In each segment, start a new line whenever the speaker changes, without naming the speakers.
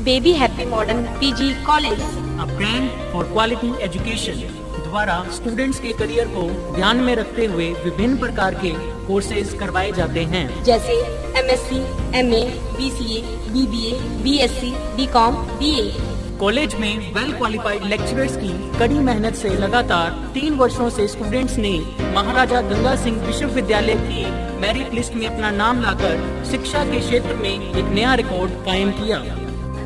Baby happy modern PG college,
a brand for quality education द्वारा students के career को ध्यान में रखते हुए विभिन्न प्रकार के कोर्सेज करवाए जाते हैं,
जैसे MSc, MA, BCA, BBA, BSc, BCom, BA.
College में वेल क्वालिफाइड लेक्चरर्स की कड़ी मेहनत से लगातार 3 वर्षों से स्टूडेंट्स ने महाराजा गंगा सिंह विश्वविद्यालय की मेरिट लिस्ट में अपना नाम लाकर शिक्षा के क्षेत्र में एक नया रिकॉर्ड कायम किया।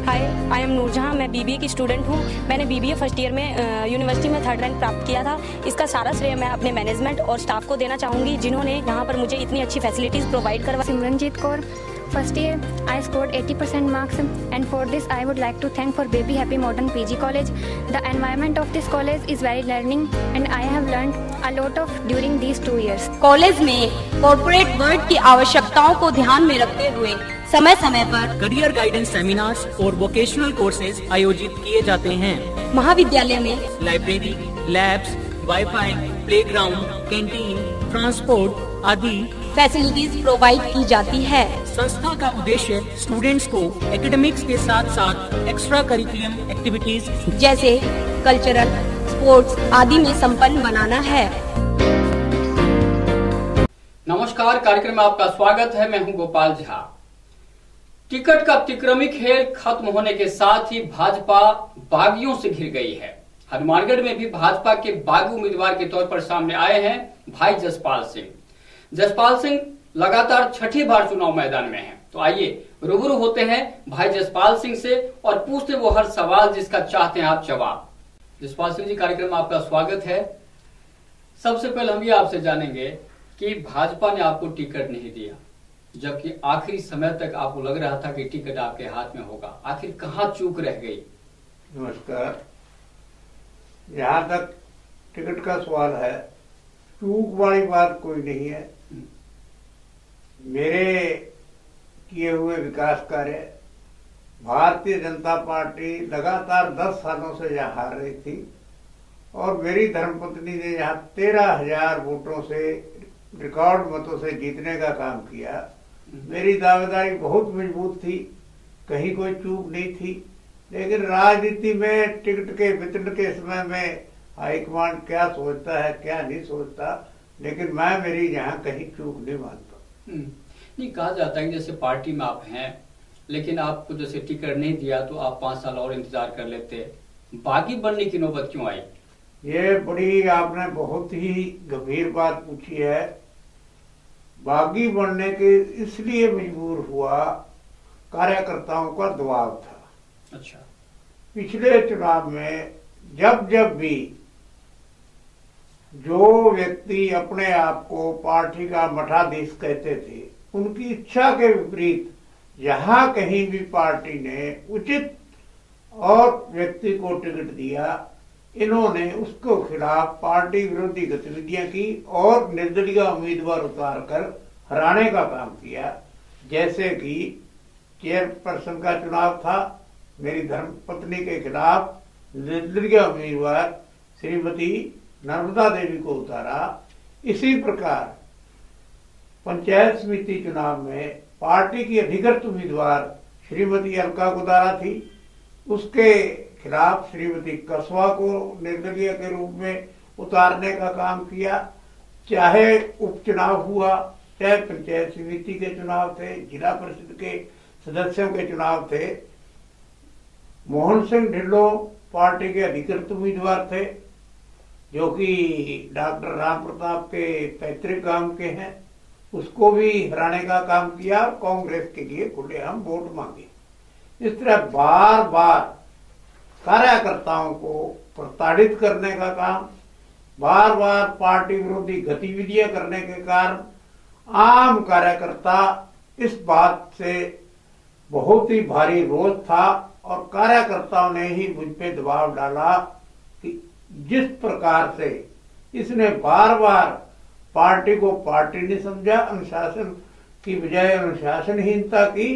हाय, आई एम नूरजहां। मैं बीबीए की स्टूडेंट हूं। मैंने बीबीए फर्स्ट ईयर में यूनिवर्सिटी में 3rd रैंक प्राप्त किया था। इसका सारा श्रेय मैं अपने मैनेजमेंट और स्टाफ को देना चाहूँगी, जिन्होंने यहाँ पर मुझे इतनी अच्छी फैसिलिटीज़ प्रोवाइड करवा।
Simranjeet Kaur, first year I scored 80% marks, and for this I would like to thank for Baby Happy Modern PG College. The environment of this college is very learning and I have learned a lot of during these 2 years.
College में corporate world की आवश्यकताओं को ध्यान में रखते हुए समय समय पर
करियर गाइडेंस सेमिनार्स और वोकेशनल कोर्सेज आयोजित किए जाते हैं।
महाविद्यालय में
library, labs, wifi, playground, canteen, transport आदि
फैसिलिटीज प्रोवाइड की जाती है।
संस्था का उद्देश्य स्टूडेंट्स को एकेडमिक्स के साथ साथ एक्स्ट्रा करिकुलम एक्टिविटीज
जैसे कल्चरल, स्पोर्ट्स आदि में संपन्न बनाना है।
नमस्कार, कार्यक्रम में आपका स्वागत है। मैं हूं गोपाल झा। टिकट का तिक्रमी खेल खत्म होने के साथ ही भाजपा बागियों से घिर गई है। हनुमानगढ़ में भी भाजपा के बागी उम्मीदवार के तौर पर सामने आए हैं भाई जसपाल सिंह। जसपाल सिंह लगातार 6ठी बार चुनाव मैदान में हैं। तो आइए रूबरू होते हैं भाई जसपाल सिंह से और पूछते वो हर सवाल जिसका चाहते हैं आप जवाब। जसपाल सिंह जी, कार्यक्रम में आपका स्वागत है। सबसे पहले हम ये आपसे जानेंगे कि भाजपा ने आपको टिकट नहीं दिया, जबकि आखिरी समय तक आपको लग रहा था कि टिकट आपके हाथ में होगा। आखिर कहाँ चूक रह गई?
नमस्कार। जहाँ तक टिकट का सवाल है, चूक वाली बात कोई नहीं है। मेरे किए हुए विकास कार्य, भारतीय जनता पार्टी लगातार 10 सालों से यहाँ हार रही थी और मेरी धर्मपत्नी ने यहाँ 13,000 वोटों से रिकॉर्ड मतों से जीतने का काम किया। मेरी दावेदारी बहुत मजबूत थी, कहीं कोई चूक नहीं थी। लेकिन राजनीति में टिकट के वितरण के समय में हाईकमांड क्या सोचता है क्या नहीं सोचता, लेकिन मैं मेरी यहाँ कहीं चूक नहीं मानता।
नहीं, कहा जाता है कि जैसे पार्टी में आप हैं, लेकिन आपको जैसे टिकट नहीं दिया तो आप 5 साल और इंतजार कर लेते। बागी बनने की नौबत क्यों आई?
ये बड़ी आपने बहुत ही गंभीर बात पूछी है। बागी बनने के इसलिए मजबूर हुआ, कार्यकर्ताओं का दबाव था।
अच्छा।
पिछले चुनाव में जब भी जो व्यक्ति अपने आप को पार्टी का मठाधीश कहते थे, उनकी इच्छा के विपरीत जहां कहीं भी पार्टी ने उचित और व्यक्ति को टिकट दिया, इन्होंने उसको खिलाफ पार्टी विरोधी गतिविधियां की और निर्दलीय उम्मीदवार उतारकर हराने का काम किया। जैसे कि चेयरपर्सन का चुनाव था, मेरी धर्मपत्नी के खिलाफ निर्दलीय उम्मीदवार श्रीमती नर्मदा देवी को उतारा। इसी प्रकार पंचायत समिति चुनाव में पार्टी की अधिकृत उम्मीदवार श्रीमती अलका गुदारा थी, उसके खिलाफ श्रीमती कसवा को निर्दलीय के रूप में उतारने का काम किया। चाहे उपचुनाव हुआ, चाहे पंचायत समिति के चुनाव थे, जिला परिषद के सदस्यों के चुनाव थे, मोहन सिंह ढिल्लों पार्टी के अधिकृत उम्मीदवार थे, जो कि डॉक्टर राम प्रताप के पैतृक गांव के हैं, उसको भी हराने का काम किया। कांग्रेस के लिए खुलेआम वोट मांगे। इस तरह बार बार कार्यकर्ताओं को प्रताड़ित करने का काम, बार बार पार्टी विरोधी गतिविधियां करने के कारण आम कार्यकर्ता इस बात से बहुत ही भारी रोष था और कार्यकर्ताओं ने ही मुझ पे दबाव डाला कि जिस प्रकार से इसने बार बार पार्टी को पार्टी ने समझा, अनुशासन की बजाय अनुशासनहीनता की,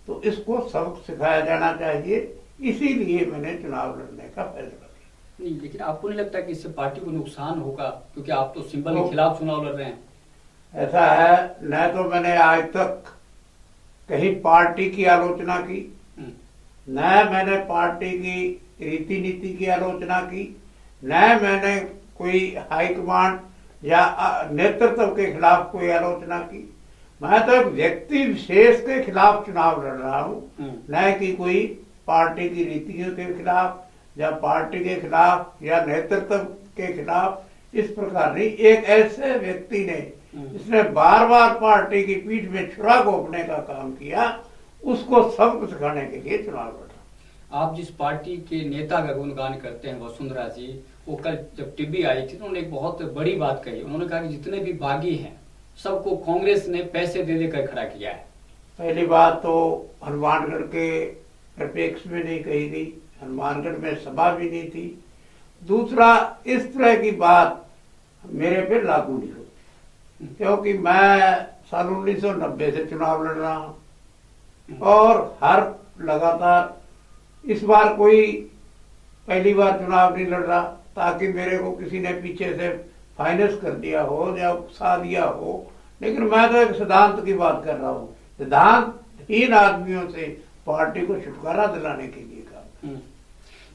तो इसको सबक सिखाया जाना चाहिए। इसीलिए मैंने चुनाव लड़ने का फैसला किया।
नहीं, लेकिन आपको नहीं लगता कि इससे पार्टी को नुकसान होगा, क्योंकि आप तो सिंबल के खिलाफ चुनाव लड़ रहे हैं?
ऐसा है, न तो मैंने आज तक कहीं पार्टी की आलोचना की, न मैंने पार्टी की रीति नीति की आलोचना की, न मैंने कोई हाईकमांड या नेतृत्व के खिलाफ कोई आलोचना की। मैं तो एक व्यक्ति विशेष के खिलाफ चुनाव लड़ रहा हूँ, न कि कोई पार्टी की रीतियों के खिलाफ या पार्टी के खिलाफ या नेतृत्व के खिलाफ। इस प्रकार नहीं, एक ऐसे व्यक्ति ने जिसने बार बार पार्टी की पीठ में छुरा घोंपने का काम किया, उसको सबक सिखाने के लिए चुनाव लड़ा।
आप जिस पार्टी के नेता का गुणगान करते हैं वसुंधरा जी, वो कल जब टीवी आई थी तो उन्होंने एक बहुत बड़ी बात कही। उन्होंने कहा कि जितने भी बागी हैं सबको कांग्रेस ने पैसे दे देकर खड़ा किया है।
पहली बात तो हनुमानगढ़ के परिप्रेक्ष में नहीं कही गई, हनुमानगढ़ में सभा भी नहीं थी। दूसरा, इस तरह की बात मेरे पे लागू नहीं होती, क्योंकि मैं साल 1990 से चुनाव लड़ रहा हूं और हर लगातार इस बार कोई पहली बार चुनाव नहीं लड़ रहा ताकि मेरे को किसी ने पीछे से फाइनेंस कर दिया हो या उकसा दिया हो। लेकिन मैं तो एक सिद्धांत की बात कर रहा हूँ, सिद्धांतहीन आदमियों से पार्टी को छुटकारा दिलाने के लिए काम।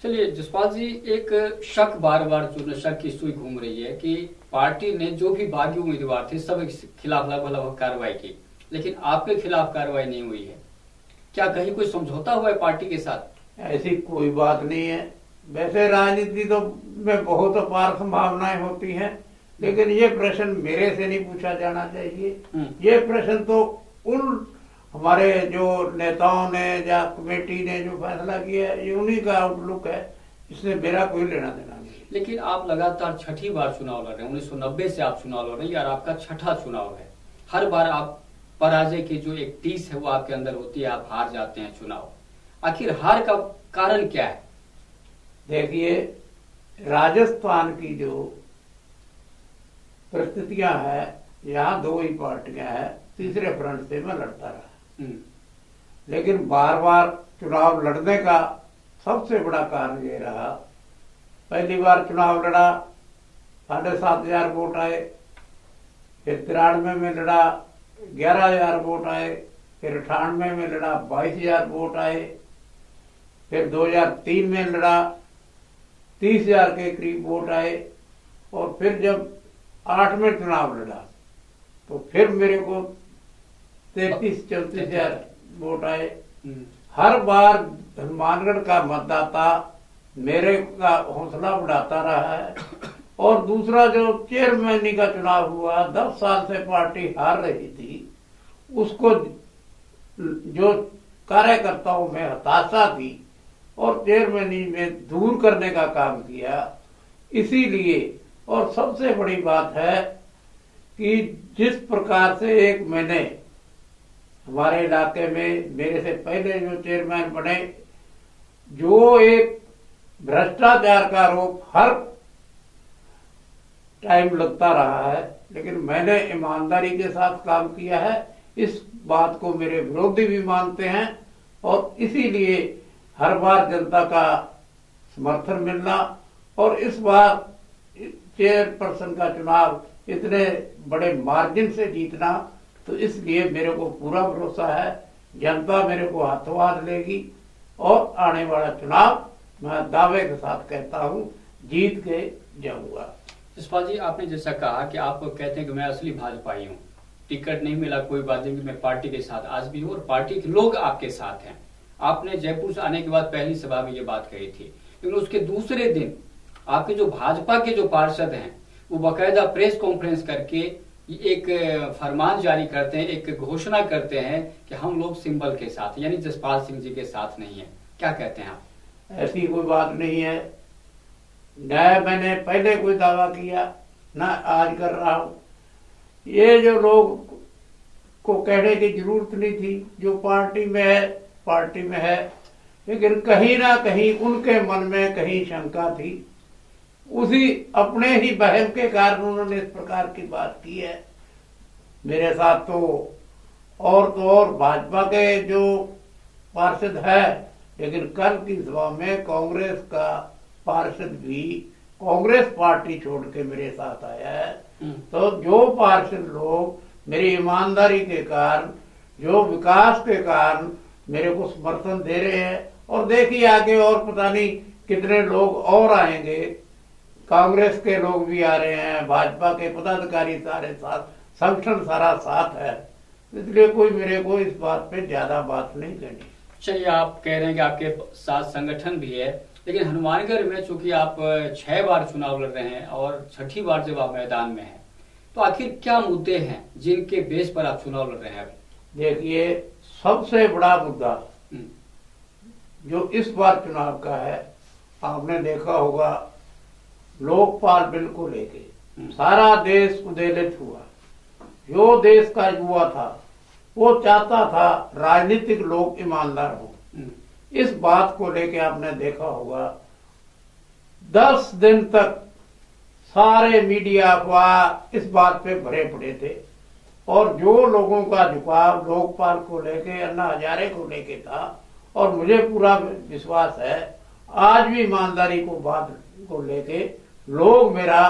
चलिए जसपाल जी, एक शक बार बार जो शक की सुई घूम रही है कि पार्टी ने जो भी बागी उम्मीदवार थे सब खिलाफ लगभग कार्रवाई की, लेकिन आपके खिलाफ कार्रवाई नहीं हुई है। क्या कहीं कोई समझौता हुआ है पार्टी के साथ?
ऐसी कोई बात नहीं है। वैसे राजनीति तो में बहुत अपार संभावनाएं होती हैं, लेकिन ये प्रश्न मेरे से नहीं पूछा जाना चाहिए। ये प्रश्न तो उन हमारे जो नेताओं ने या कमेटी ने जो फैसला किया है, ये उन्हीं का आउटलुक है, इससे मेरा कोई लेना देना नहीं।
लेकिन आप लगातार छठी बार चुनाव लड़ रहे हैं, 1990 से आप चुनाव लड़ रहे हैं और आपका छठा चुनाव है। हर बार आप पराजय की जो एक टीस है वो आपके अंदर होती है, आप हार जाते हैं चुनाव। आखिर हार का कारण क्या है?
देखिए, राजस्थान की जो परिस्थितियां हैं, यहाँ दो ही पार्टियां हैं, तीसरे फ्रंट से मैं लड़ता रहा। लेकिन बार बार चुनाव लड़ने का सबसे बड़ा कारण ये रहा, पहली बार चुनाव लड़ा 7,500 वोट आए, फिर 93 में लड़ा 11,000 वोट आए, फिर 98 में लड़ा 22,000 वोट आए, फिर 2003 में लड़ा 30,000 के करीब वोट आए, और फिर जब 8 में चुनाव लड़ा तो फिर मेरे को 33-34,000 वोट आए। हर बार हनुमानगढ़ का मतदाता मेरे का हौसला बढ़ाता रहा है। और दूसरा, जो चेयरमैनी का चुनाव हुआ, 10 साल से पार्टी हार रही थी, उसको जो कार्यकर्ताओं में हताशा थी और चेयरमैनी में दूर करने का काम किया। इसीलिए, और सबसे बड़ी बात है कि जिस प्रकार से एक मैंने हमारे इलाके में मेरे से पहले जो चेयरमैन बने, जो एक भ्रष्टाचार का आरोप हर टाइम लगता रहा है, लेकिन मैंने ईमानदारी के साथ काम किया है। इस बात को मेरे विरोधी भी मानते हैं, और इसीलिए हर बार जनता का समर्थन मिलना और इस बार चेयरपर्सन का चुनाव इतने बड़े मार्जिन से जीतना, तो इसलिए मेरे को पूरा भरोसा है जनता मेरे को हाथों हाथ लेगी और आने वाला चुनाव मैं दावे के साथ कहता हूं जीत के जाऊंगा।
जसपाल जी, आपने जैसा कहा कि आप कहते हैं कि मैं असली भाजपाई हूँ, टिकट नहीं मिला कोई बात नहीं, मैं पार्टी के साथ आज भी हूँ और पार्टी के लोग आपके साथ हैं। आपने जयपुर से आने के बाद पहली सभा में ये बात कही थी, लेकिन उसके दूसरे दिन आपके जो भाजपा के जो पार्षद हैं वो बाकायदा प्रेस कॉन्फ्रेंस करके एक फरमान जारी करते हैं, एक घोषणा करते हैं कि हम लोग सिंबल के साथ, यानी जसपाल सिंह जी के साथ नहीं है। क्या कहते हैं आप?
ऐसी कोई बात नहीं है, न मैंने पहले कोई दावा किया न आज कर रहा हूं। ये जो लोग को कहने की जरूरत नहीं थी, जो पार्टी में है पार्टी में है, लेकिन कहीं ना कहीं उनके मन में कहीं शंका थी, उसी अपने ही बहम के कारण उन्होंने इस प्रकार की बात की है। मेरे साथ तो और भाजपा के जो पार्षद है, लेकिन कल की सभा में कांग्रेस का पार्षद भी कांग्रेस पार्टी छोड़ के मेरे साथ आया है। तो जो पार्षद लोग मेरी ईमानदारी के कारण, जो विकास के कारण मेरे को समर्थन दे रहे हैं। और देखिए आगे और पता नहीं कितने लोग और आएंगे, कांग्रेस के लोग भी आ रहे हैं, भाजपा के पदाधिकारी सारे साथ, संगठन सारा साथ है, इसलिए कोई मेरे को इस बात पे ज्यादा बात नहीं करनी।
चलिए, आप कह रहे हैं कि आपके साथ संगठन भी है, लेकिन हनुमानगढ़ में चूंकि आप 6 बार चुनाव लड़ रहे हैं और 6ठी बार जब आप मैदान में हैं, तो आखिर क्या मुद्दे हैं जिनके बेस पर आप चुनाव लड़ रहे हैं अभी?
देखिए, सबसे बड़ा मुद्दा जो इस बार चुनाव का है, आपने देखा होगा लोकपाल बिल को लेके सारा देश उद्वेलित हुआ। जो देश का युवा था वो चाहता था राजनीतिक लोग ईमानदार हों। इस बात को लेके आपने देखा होगा 10 दिन तक सारे मीडिया अखबार इस बात पे भरे पड़े थे, और जो लोगों का झुकाव लोकपाल को लेके, अन्ना हजारे को लेके था, और मुझे पूरा विश्वास है आज भी ईमानदारी को बात को लेके लोग मेरा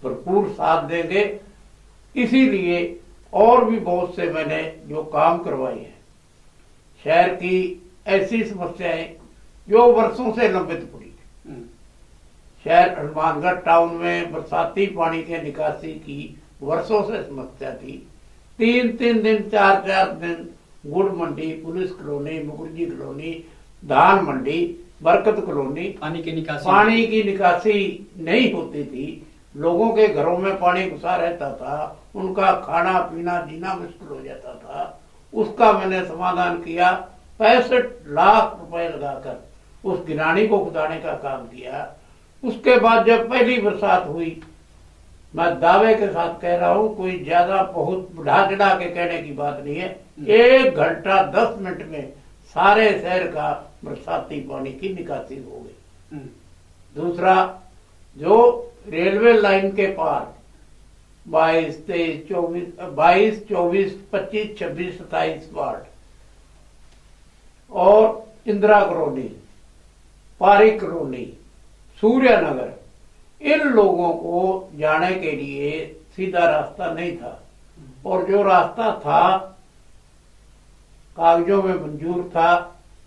भरपूर साथ देंगे। इसीलिए और भी बहुत से मैंने जो काम करवाए हैं, शहर की ऐसी समस्याएं जो वर्षों से लंबित पड़ी थी। शहर हनुमानगढ़ टाउन में बरसाती पानी के निकासी की वर्षों से समस्या थी। 3-3 दिन 4-4 दिन गुड़ मंडी, पुलिस कॉलोनी, मुखर्जी कॉलोनी, धान मंडी, बरकत कॉलोनी पानी की निकासी नहीं होती थी। लोगों के घरों में पानी घुसा रहता था, उनका खाना पीना जीना मुश्किल हो जाता था। उसका मैंने समाधान किया। 65 लाख रुपए लगाकर उस गिरानी को खुदाने का काम किया। उसके बाद जब पहली बरसात हुई, मैं दावे के साथ कह रहा हूं, कोई ज्यादा बहुत बढ़ा चढ़ा के कहने की बात नहीं है, 1 घंटा 10 मिनट में सारे शहर का बरसाती पानी की निकासी हो गई। दूसरा, जो रेलवे लाइन के पार 22, 23, 24, 25, 26, 27 वार्ड और इंदिरा कॉलोनी, पारिक कॉलोनी, सूर्य नगर, इन लोगों को जाने के लिए सीधा रास्ता नहीं था, और जो रास्ता था कागजों में मंजूर था,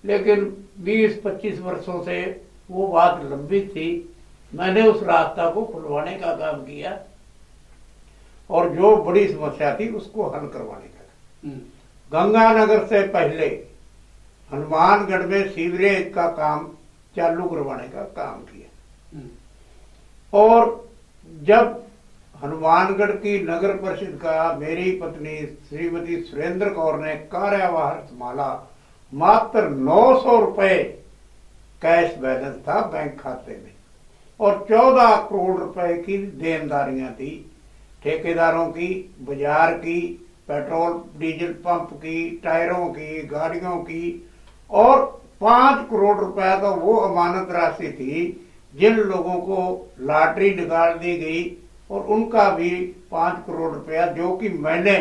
लेकिन 20-25 वर्षों से वो बात लंबी थी। मैंने उस रास्ता को खुलवाने का काम किया और जो बड़ी समस्या थी उसको हल करवाने का। गंगानगर से पहले हनुमानगढ़ में सीवरेज का काम चालू करवाने का काम किया, और जब हनुमानगढ़ की नगर परिषद का मेरी पत्नी श्रीमती सुरेंद्र कौर ने कार्यभार संभाला, मात्र 900 रुपए कैश बैलेंस था बैंक खाते में, और 14 करोड़ रुपए की देनदारियां थी, ठेकेदारों की, बाजार की, पेट्रोल डीजल पंप की, टायरों की, गाड़ियों की, और 5 करोड़ रुपया तो वो अमानत राशि थी जिन लोगों को लॉटरी निकाल दी गई, और उनका भी 5 करोड़ रुपया, जो कि मैंने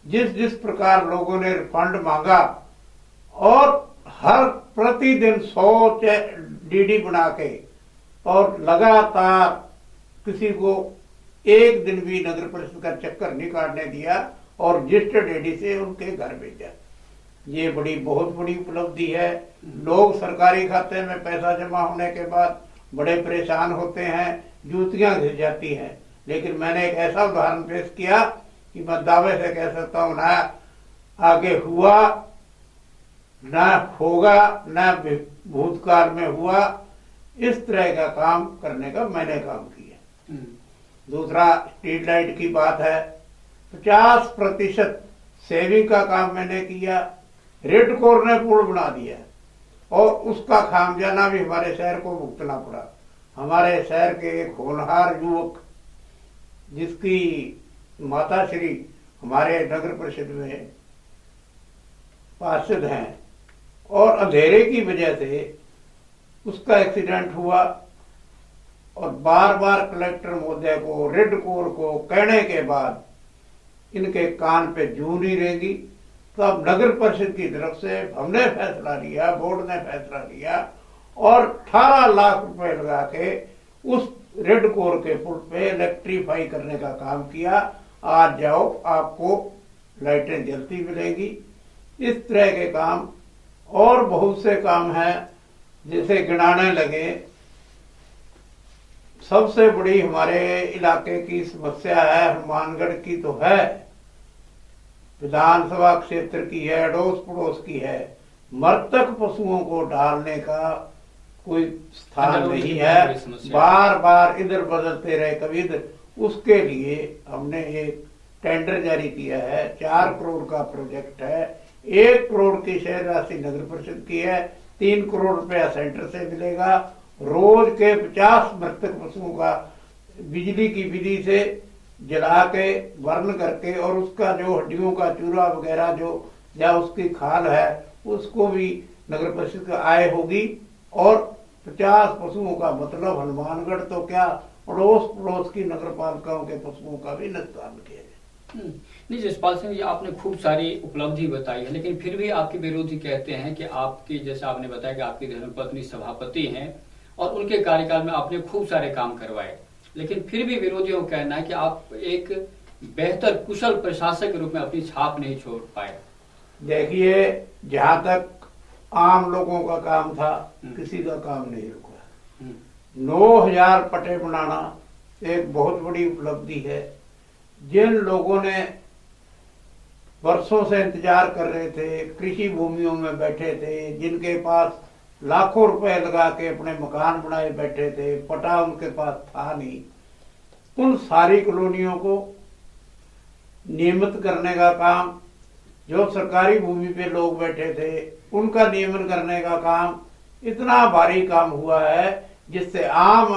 जिस प्रकार लोगों ने रिफंड मांगा, और हर प्रतिदिन 100 डीडी बना के, और लगातार किसी को एक दिन भी नगर परिषद का चक्कर नहीं काटने दिया, और रजिस्टर्ड एडी से उनके घर भेजा। ये बहुत बड़ी उपलब्धि है। लोग सरकारी खाते में पैसा जमा होने के बाद बड़े परेशान होते हैं, जूतियां घिस जाती हैं, लेकिन मैंने एक ऐसा उदाहरण पेश किया कि मैं दावे से कह सकता हूं, ना आगे हुआ, ना होगा, ना भूतकाल में हुआ। इस तरह का काम करने का मैंने काम किया। दूसरा, स्ट्रीट लाइट की बात है, 50% सेविंग का काम मैंने किया। रेड कोर ने पुल बना दिया, और उसका खामियाजा भी हमारे शहर को भुगतना पड़ा। हमारे शहर के एक होनहार युवक, जिसकी माताश्री हमारे नगर परिषद में पार्षद हैं, और अंधेरे की वजह से उसका एक्सीडेंट हुआ, और बार बार कलेक्टर महोदय को, रेड कोर को कहने के बाद इनके कान पे जू नहीं रहेगी। तब नगर परिषद की तरफ से हमने फैसला लिया, बोर्ड ने फैसला लिया, और 18 लाख रुपए लगा के उस रेड कोर के पुल पे इलेक्ट्रीफाई करने का काम किया। आज जाओ, आपको लाइटें जलती मिलेगी। इस तरह के काम, और बहुत से काम हैं जिसे गिनाने लगे। सबसे बड़ी हमारे इलाके की समस्या है, हनुमानगढ़ की तो है, विधानसभा क्षेत्र की है, अड़ोस पड़ोस की है, मृतक पशुओं को डालने का कोई स्थान नहीं है। बार बार इधर बदलते रहे, कभी इधर। उसके लिए हमने एक टेंडर जारी किया है, 4 करोड़ का प्रोजेक्ट है। 1 करोड़ की शेयर राशि नगर परिषद की है, 3 करोड़ रुपया सेंटर से मिलेगा। रोज के 50 मृतक पशुओं का बिजली की विधि से जला के बर्न करके, और उसका जो हड्डियों का चूरा वगैरह जो या उसकी खाल है उसको भी नगर परिषद का आय होगी। और 50 पशुओं का मतलब हनुमानगढ़ तो क्या, अड़ोस पड़ोस की नगर पालिकाओं के पशुओं का भी नुकसान किया है।
नहीं जसपाल सिंह जी, आपने खूब सारी उपलब्धि बताई है, लेकिन फिर भी आपके विरोधी कहते हैं कि आपकी, जैसे आपने बताया कि आपकी धर्मपत्नी सभापति हैं और उनके कार्यकाल में आपने खूब सारे काम करवाए, लेकिन फिर भी विरोधियों का कहना है कि आप एक बेहतर कुशल प्रशासक के रूप में अपनी छाप नहीं छोड़ पाए।
देखिए, जहां तक आम लोगों का काम था, किसी का काम नहीं रुका। 9000 पट्टे बनाना एक बहुत बड़ी उपलब्धि है। जिन लोगों ने वर्षों से इंतजार कर रहे थे, कृषि भूमियों में बैठे थे, जिनके पास लाखों रुपए लगा के अपने मकान बनाए बैठे थे, पटा उनके पास था नहीं, उन सारी कॉलोनियों को नियमित करने का काम, जो सरकारी भूमि पे लोग बैठे थे उनका नियमन करने का काम, इतना भारी काम हुआ है जिससे आम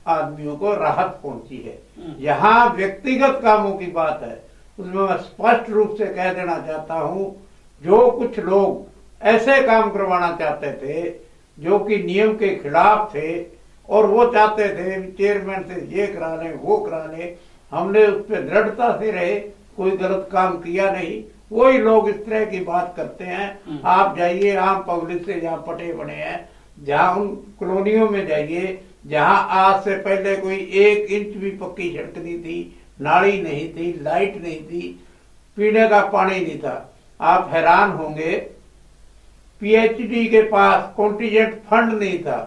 आदमियों को राहत पहुंची है। यहाँ व्यक्तिगत कामों की बात है, उसमें मैं स्पष्ट रूप से कह देना चाहता हूँ, जो कुछ लोग ऐसे काम करवाना चाहते थे जो कि नियम के खिलाफ थे और वो चाहते थे चेयरमैन से ये करा ले वो करा ले, हमने उस पर दृढ़ता से रहे, कोई गलत काम किया नहीं। वही लोग इस तरह की बात करते हैं। आप जाइए आम पब्लिक से जहाँ पटे बने हैं, जहाँ उन कॉलोनियों में जाइए जहाँ आज से पहले कोई 1 इंच भी पक्की सड़क नहीं थी, नाली नहीं थी, लाइट नहीं थी, पीने का पानी नहीं था। आप हैरान होंगे, पीएचडी के पास कॉन्टीजेंट फंड नहीं था।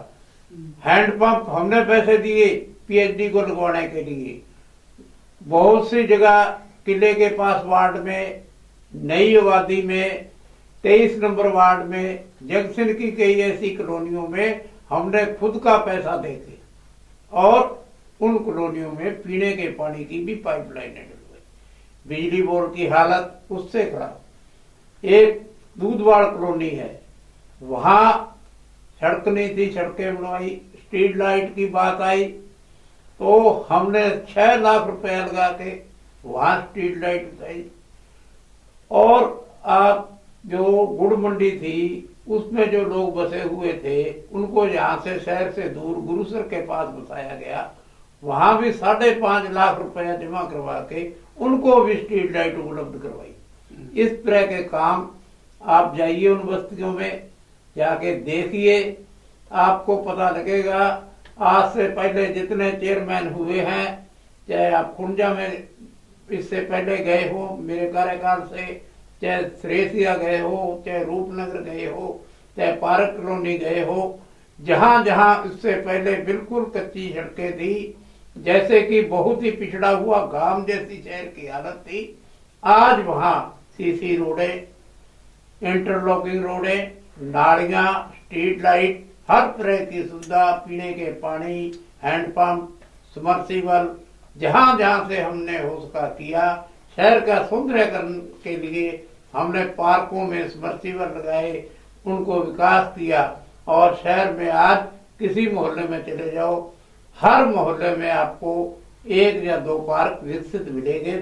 हैंडपंप हमने पैसे दिए पीएचडी को लगवाने के लिए। बहुत सी जगह किले के पास वार्ड में, नई आबादी में, 23 नंबर वार्ड में, जंक्शन की कई ऐसी कॉलोनियों में हमने खुद का पैसा देके और उन कॉलोनियों में पीने के पानी की भी पाइपलाइनें डलवाई। बिजली बोर्ड की हालत उससे खराब। एक दूधवाड़ कॉलोनी है, वहां सड़क नहीं थी, सड़कें बनवाई। स्ट्रीट लाइट की बात आई तो हमने 6 लाख रुपए लगा के वहां स्ट्रीट लाइट बताई। और आप जो गुड़ मंडी थी उसमें जो लोग बसे हुए थे उनको यहाँ से शहर से दूर गुरुसर के पास बसाया गया, वहां भी 5.5 लाख रुपया जमा करवा के उनको भी स्ट्रीट लाइट उपलब्ध करवाई। इस तरह के काम आप जाइए उन बस्तियों में जाके देखिए, आपको पता लगेगा। आज से पहले जितने चेयरमैन हुए हैं, चाहे आप खुंजा में इससे पहले गए हो मेरे कार्यकाल से, चाहे श्रेसिया गए हो, चाहे रूपनगर गए हो, चाहे पार्क कॉलोनी गए हो, जहां जहां इससे पहले बिल्कुल कच्ची सड़कें थी, जैसे कि बहुत ही पिछड़ा हुआ गांव जैसी शहर की हालत थी, आज वहां सीसी रोडें, इंटरलॉकिंग रोडें, नालियां, स्ट्रीट लाइट, हर तरह की सुविधा, पीने के पानी, हैंडपंप, सबमर्सिबल, जहां जहां से हमने हो सका किया। शहर का सुंदरीकरण के लिए हमने पार्कों में सबमर्सिबल लगाए, उनको विकास किया। और शहर में आज किसी मोहल्ले में चले जाओ, हर मोहल्ले में आपको 1 या 2 पार्क विकसित मिलेंगे,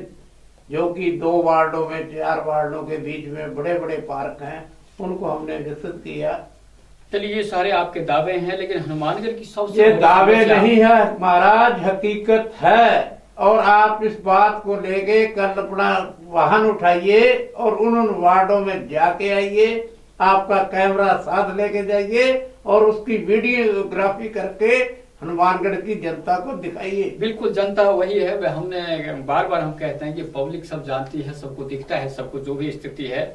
जो कि 2 वार्डों में, 4 वार्डों के बीच में बड़े बड़े पार्क हैं, उनको हमने विकसित किया।
चलिए, ये सारे आपके दावे हैं, लेकिन हनुमानगढ़ की सबसे
ये दावे नहीं है महाराज, हकीकत है। और आप इस बात को लेके कल अपना वाहन उठाइए और उन वार्डों में जाके आइए, आपका कैमरा साथ लेके जाइए और उसकी वीडियोग्राफी करके हनुमानगढ़ की जनता को दिखाइए।
बिल्कुल, जनता वही है। हमने बार बार हम कहते हैं कि पब्लिक सब जानती है, सबको दिखता है, सबको जो भी स्थिति है।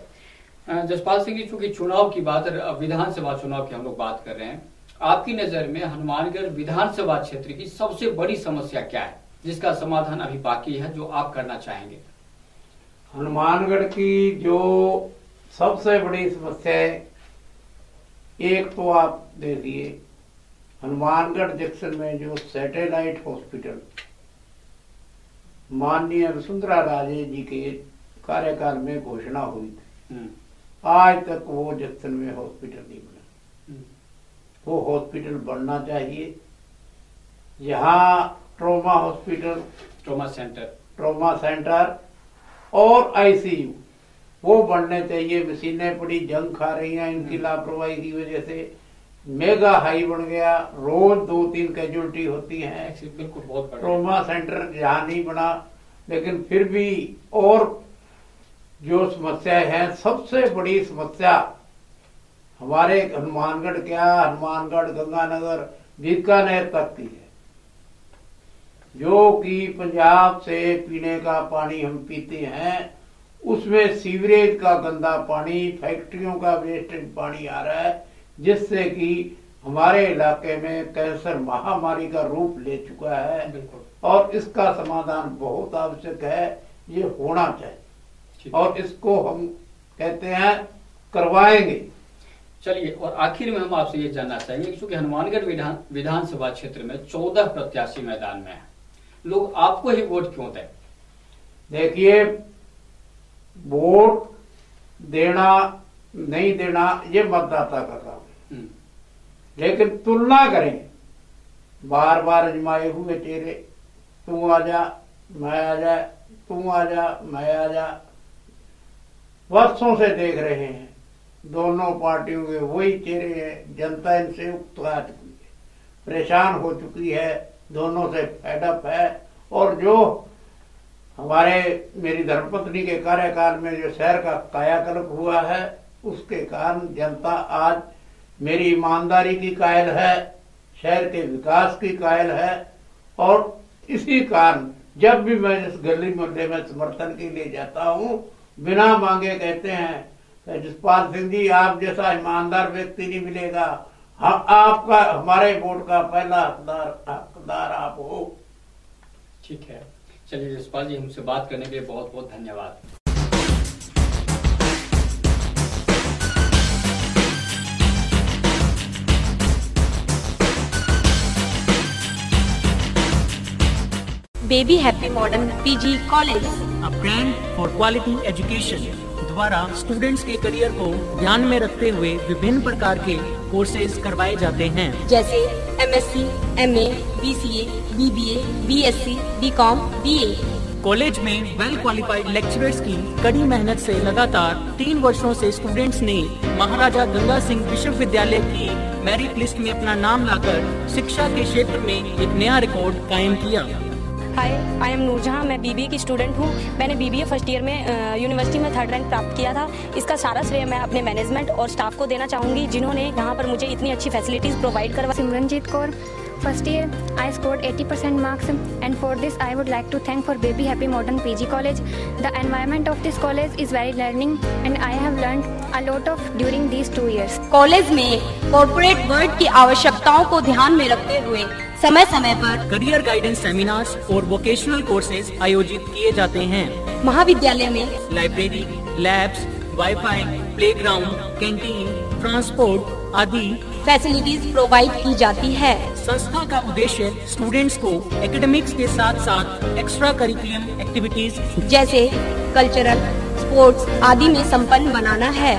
जसपाल सिंह जी, चूंकि चुनाव की बात, विधानसभा चुनाव की हम लोग बात कर रहे हैं, आपकी नजर में हनुमानगढ़ विधानसभा क्षेत्र की सबसे बड़ी समस्या क्या है जिसका समाधान अभी बाकी है, जो आप करना चाहेंगे?
हनुमानगढ़ की जो सबसे बड़ी समस्या है, एक तो आप देखिए हनुमानगढ़ जंक्शन में जो सैटेलाइट हॉस्पिटल माननीय वसुंधरा राजे जी के कार्यकाल में घोषणा हुई थी, आज तक वो जंक्शन में हॉस्पिटल नहीं बना। वो हॉस्पिटल बनना चाहिए। यहाँ ट्रॉमा हॉस्पिटल, ट्रॉमा सेंटर और आईसीयू वो बनने चाहिए। मशीनें पड़ी जंग खा रही हैं इनकी लापरवाही की वजह से। मेगा हाई बन गया, रोज 2-3 कैजुअलिटी होती हैं।
बिल्कुल, बहुत
ट्रॉमा सेंटर यहाँ नहीं बना, लेकिन फिर भी और जो समस्या है, सबसे बड़ी समस्या हमारे हनुमानगढ़ हनुमानगढ़, गंगानगर, बीकानेर तक की है, जो कि पंजाब से पीने का पानी हम पीते हैं, उसमें सीवरेज का गंदा पानी, फैक्ट्रियों का वेस्टेज पानी आ रहा है, जिससे कि हमारे इलाके में कैंसर महामारी का रूप ले चुका है। और इसका समाधान बहुत आवश्यक है, ये होना चाहिए और इसको हम कहते हैं करवाएंगे।
चलिए, और आखिर में हम आपसे ये जानना चाहेंगे, क्योंकि हनुमानगढ़ विधानसभा क्षेत्र में 14 प्रत्याशी मैदान में हैं, लोग आपको ही वोट क्यों दें?
देखिए, वोट देना नहीं देना ये मतदाता का काम है, लेकिन तुलना करें बार बार अजमाए हुए चेहरे, तू आ जा मैं आ जा, तू आ जा मैं आ जा, वर्षों से देख रहे हैं। दोनों पार्टियों के वही चेहरे हैं। जनता इनसे उकता चुकी है, परेशान हो चुकी है, दोनों से फेडअप है। और जो मेरी धर्मपत्नी के कार्यकाल में जो शहर का कायाकल्प हुआ है, उसके कारण जनता आज मेरी ईमानदारी की कायल है, शहर के विकास की कायल है। और इसी कारण जब भी मैं इस गली मोहल्ले में समर्थन के लिए जाता हूँ, बिना मांगे कहते हैं जसपाल सिंह जी, आप जैसा ईमानदार व्यक्ति नहीं मिलेगा, आपका हमारे वोट का पहला हकदार आप हो।
ठीक है, चलिए जसपाल जी, हमसे बात करने के लिए बहुत बहुत धन्यवाद।
Baby happy modern PG college,
a brand for quality education द्वारा स्टूडेंट्स के करियर को ध्यान में रखते हुए विभिन्न प्रकार के कोर्सेज करवाए जाते हैं,
जैसे MSc, MA, BCA, BBA, BSc, BCom, BA.
College में वेल क्वालिफाइड लेक्चरर्स की कड़ी मेहनत से लगातार 3 वर्षों से स्टूडेंट्स ने महाराजा गंगा सिंह विश्वविद्यालय की मेरिट लिस्ट में अपना नाम लाकर शिक्षा के क्षेत्र में एक नया रिकॉर्ड कायम किया।
हाय, आई एम नूरजहां, मैं बीबीए की स्टूडेंट हूँ। मैंने बीबीए फर्स्ट ईयर में यूनिवर्सिटी में 3rd रैंक प्राप्त किया था। इसका सारा श्रेय मैं अपने मैनेजमेंट और स्टाफ को देना चाहूँगी, जिन्होंने यहाँ पर मुझे इतनी अच्छी फैसिलिटीज़ प्रोवाइड करवाई।
Simranjeet Kaur, first year I scored 80% marks, and for this I would like to thank for Baby Happy Modern PG College. The environment of this college is very learning and I have learned a lot of during these 2 years.
College में corporate world की आवश्यकताओं को ध्यान में रखते हुए समय समय पर
करियर गाइडेंस सेमिनार्स और वोकेशनल कोर्सेज आयोजित किए जाते हैं।
महाविद्यालय में
library, labs, wifi, playground, canteen, transport आदि
फैसिलिटीज प्रोवाइड की जाती है।
संस्था का उद्देश्य स्टूडेंट्स को एकेडमिक्स के साथ साथ एक्स्ट्रा करिकुलम एक्टिविटीज
जैसे कल्चरल, स्पोर्ट्स आदि में संपन्न बनाना है।